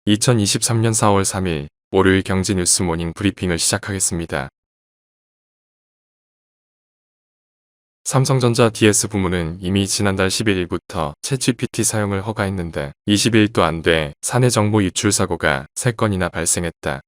2023년 4월 3일 월요일 경제뉴스 모닝 브리핑을 시작하겠습니다. 삼성전자 DS 부문은 이미 지난달 11일부터 챗GPT 사용을 허가했는데 20일도 안 돼 사내 정보 유출 사고가 3건이나 발생했다.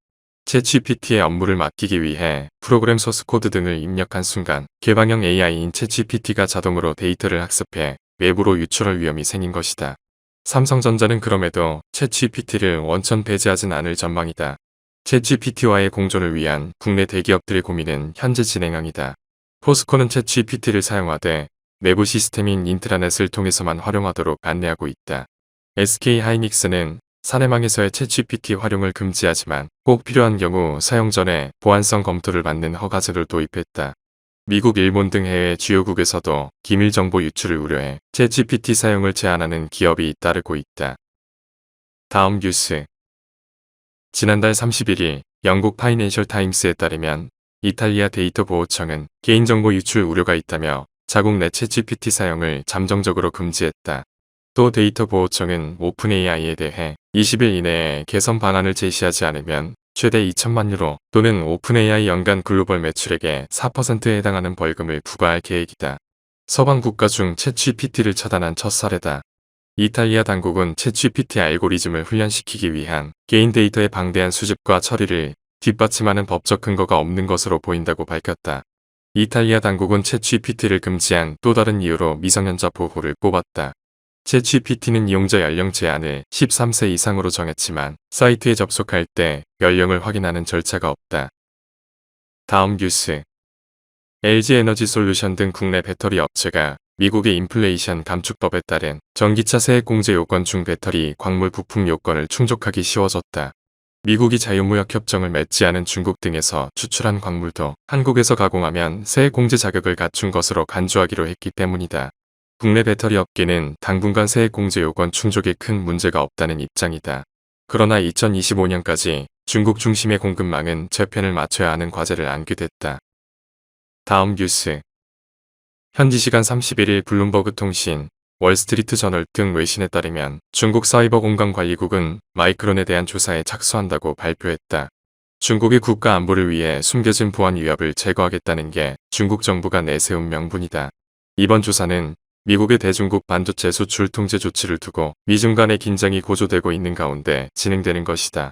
챗GPT의 업무를 맡기기 위해 프로그램 소스 코드 등을 입력한 순간 개방형 AI인 챗GPT가 자동으로 데이터를 학습해 외부로 유출할 위험이 생긴 것이다. 삼성전자는 그럼에도 챗GPT를 원천 배제하진 않을 전망이다. 챗GPT와의 공존을 위한 국내 대기업들의 고민은 현재 진행형이다. 포스코는 챗GPT를 사용하되 내부 시스템인 인트라넷을 통해서만 활용하도록 안내하고 있다. SK하이닉스는 사내망에서의 챗GPT 활용을 금지하지만 꼭 필요한 경우 사용 전에 보안성 검토를 받는 허가제를 도입했다. 미국, 일본 등 해외 주요국에서도 기밀 정보 유출을 우려해 챗GPT 사용을 제한하는 기업이 잇따르고 있다. 다음 뉴스. 지난달 31일 영국 파이낸셜 타임스에 따르면 이탈리아 데이터 보호청은 개인정보 유출 우려가 있다며 자국 내 챗GPT 사용을 잠정적으로 금지했다. 또 데이터 보호청은 오픈AI에 대해 20일 이내에 개선 방안을 제시하지 않으면 최대 2천만 유로 또는 오픈AI 연간 글로벌 매출액의 4%에 해당하는 벌금을 부과할 계획이다. 서방 국가 중 챗GPT를 차단한 첫 사례다. 이탈리아 당국은 챗GPT 알고리즘을 훈련시키기 위한 개인 데이터의 방대한 수집과 처리를 뒷받침하는 법적 근거가 없는 것으로 보인다고 밝혔다. 이탈리아 당국은 챗GPT를 금지한 또 다른 이유로 미성년자 보호를 꼽았다. 챗GPT는 이용자 연령 제한을 13세 이상으로 정했지만 사이트에 접속할 때 연령을 확인하는 절차가 없다. 다음 뉴스. LG에너지솔루션 등 국내 배터리 업체가 미국의 인플레이션 감축법에 따른 전기차 세액 공제 요건 중 배터리 광물 부품 요건을 충족하기 쉬워졌다. 미국이 자유무역 협정을 맺지 않은 중국 등에서 추출한 광물도 한국에서 가공하면 세액 공제 자격을 갖춘 것으로 간주하기로 했기 때문이다. 국내 배터리 업계는 당분간 세액 공제 요건 충족에 큰 문제가 없다는 입장이다. 그러나 2025년까지 중국 중심의 공급망은 재편을 맞춰야 하는 과제를 안게 됐다. 다음 뉴스. 현지 시간 31일 블룸버그 통신, 월스트리트 저널 등 외신에 따르면 중국 사이버공간관리국은 마이크론에 대한 조사에 착수한다고 발표했다. 중국의 국가 안보를 위해 숨겨진 보안 위협을 제거하겠다는 게 중국 정부가 내세운 명분이다. 이번 조사는 미국의 대중국 반도체 수출 통제 조치를 두고 미중 간의 긴장이 고조되고 있는 가운데 진행되는 것이다.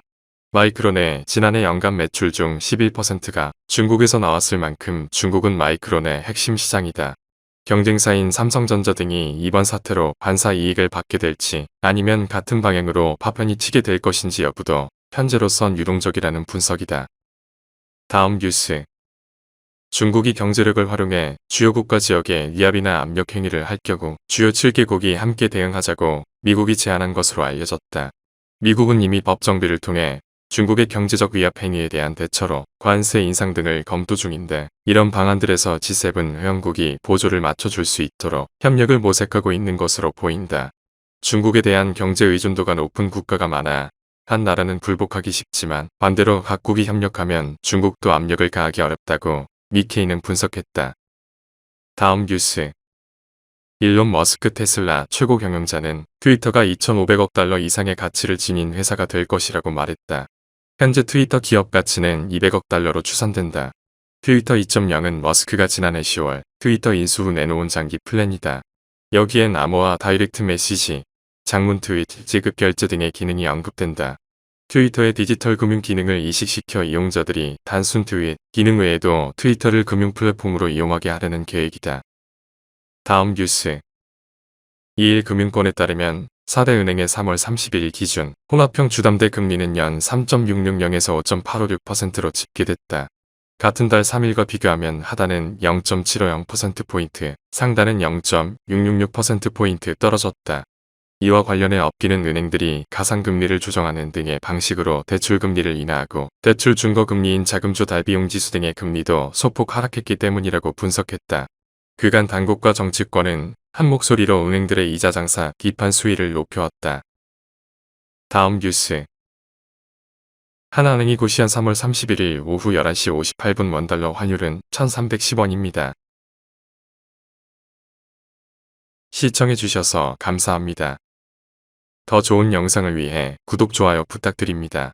마이크론의 지난해 연간 매출 중 11%가 중국에서 나왔을 만큼 중국은 마이크론의 핵심 시장이다. 경쟁사인 삼성전자 등이 이번 사태로 반사 이익을 받게 될지 아니면 같은 방향으로 파편이 치게 될 것인지 여부도 현재로선 유동적이라는 분석이다. 다음 뉴스. 중국이 경제력을 활용해 주요 국가 지역에 위압이나 압력 행위를 할 경우 주요 7개국이 함께 대응하자고 미국이 제안한 것으로 알려졌다. 미국은 이미 법 정비를 통해 중국의 경제적 위압 행위에 대한 대처로 관세 인상 등을 검토 중인데 이런 방안들에서 G7 회원국이 보조를 맞춰줄 수 있도록 협력을 모색하고 있는 것으로 보인다. 중국에 대한 경제 의존도가 높은 국가가 많아 한 나라는 굴복하기 쉽지만 반대로 각국이 협력하면 중국도 압력을 가하기 어렵다고 니케이는 분석했다. 다음 뉴스. 일론 머스크 테슬라 최고 경영자는 트위터가 2,500억 달러 이상의 가치를 지닌 회사가 될 것이라고 말했다. 현재 트위터 기업 가치는 200억 달러로 추산된다. 트위터 2.0은 머스크가 지난해 10월 트위터 인수 후 내놓은 장기 플랜이다. 여기엔 암호화 다이렉트 메시지, 장문 트윗, 지급 결제 등의 기능이 언급된다. 트위터의 디지털 금융 기능을 이식시켜 이용자들이 단순 트윗 기능 외에도 트위터를 금융 플랫폼으로 이용하게 하려는 계획이다. 다음 뉴스. 이일 금융권에 따르면 4대 은행의 3월 30일 기준 혼합형 주담대 금리는 연 3.660에서 5.856%로 집계됐다. 같은 달 3일과 비교하면 하단은 0.750%포인트, 상단은 0.666%포인트 떨어졌다. 이와 관련해 업계는 은행들이 가상금리를 조정하는 등의 방식으로 대출금리를 인하하고 대출 준거금리인 자금조 달비용지수 등의 금리도 소폭 하락했기 때문이라고 분석했다. 그간 당국과 정치권은 한 목소리로 은행들의 이자 장사 비판 수위를 높여왔다. 다음 뉴스. 하나은행이 고시한 3월 31일 오후 11시 58분 원달러 환율은 1,310원입니다. 시청해주셔서 감사합니다. 더 좋은 영상을 위해 구독, 좋아요 부탁드립니다.